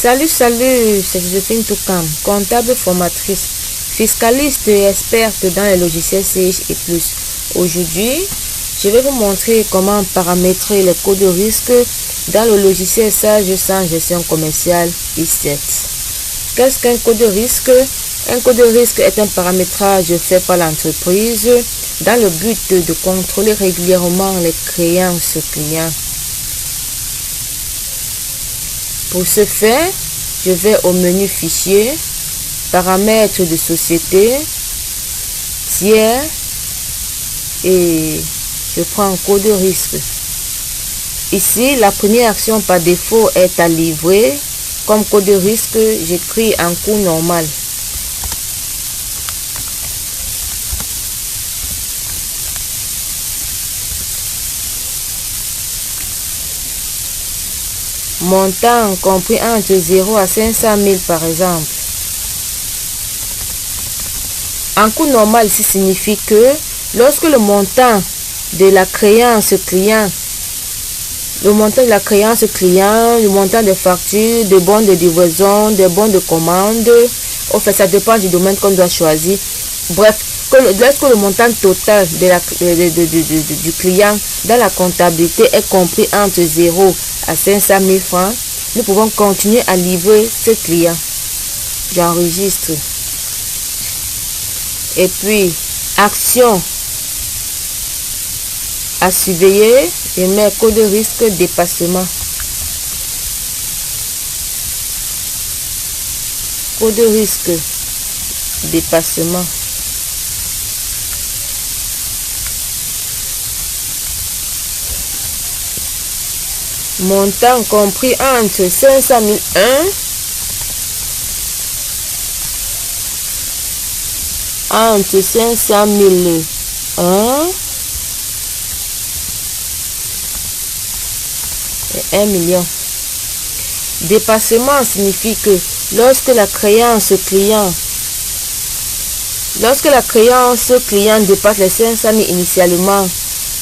Salut, c'est Joséphine Toukam, comptable formatrice, fiscaliste et experte dans les logiciels CH et plus. Aujourd'hui, je vais vous montrer comment paramétrer les codes de risque dans le logiciel Sage sans gestion commerciale I7. Qu'est-ce qu'un code de risque? Un code de risque est un paramétrage fait par l'entreprise dans le but de contrôler régulièrement les créances clients. Pour ce faire, je vais au menu Fichier, Paramètres de société, Tiers et je prends un code de risque. Ici, la première action par défaut est à livrer. Comme code de risque, j'écris un coût normal. Montant compris entre 0 à 500 000 par exemple. Un coût normal ici signifie que lorsque le montant de la créance client, le montant des factures, des bons de livraison, des bons de commande, en fait ça dépend du domaine qu'on doit choisir. Bref, lorsque le montant total du client dans la comptabilité est compris entre 0 à 500 000 francs, nous pouvons continuer à livrer ce client. J'enregistre. Et puis, action à surveiller, je mets code de risque dépassement. Code de risque dépassement. Montant compris entre 500 001 entre 500 001 et 1 million. Dépassement signifie que lorsque la créance client dépasse les 500 000 initialement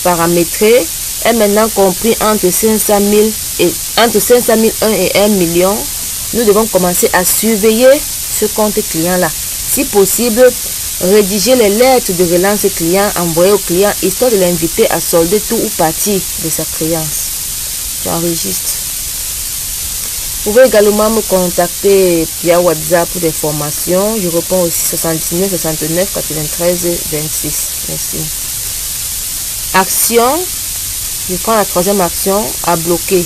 paramétrés, est maintenant compris entre 500 001 et 1 million, nous devons commencer à surveiller ce compte client là. Si possible, rédiger les lettres de relance client envoyées au client histoire de l'inviter à solder tout ou partie de sa créance. J'enregistre. Vous pouvez également me contacter via WhatsApp pour des formations. Je réponds aussi 79 69 93 26. Merci. Action. Je prends la troisième action à bloquer.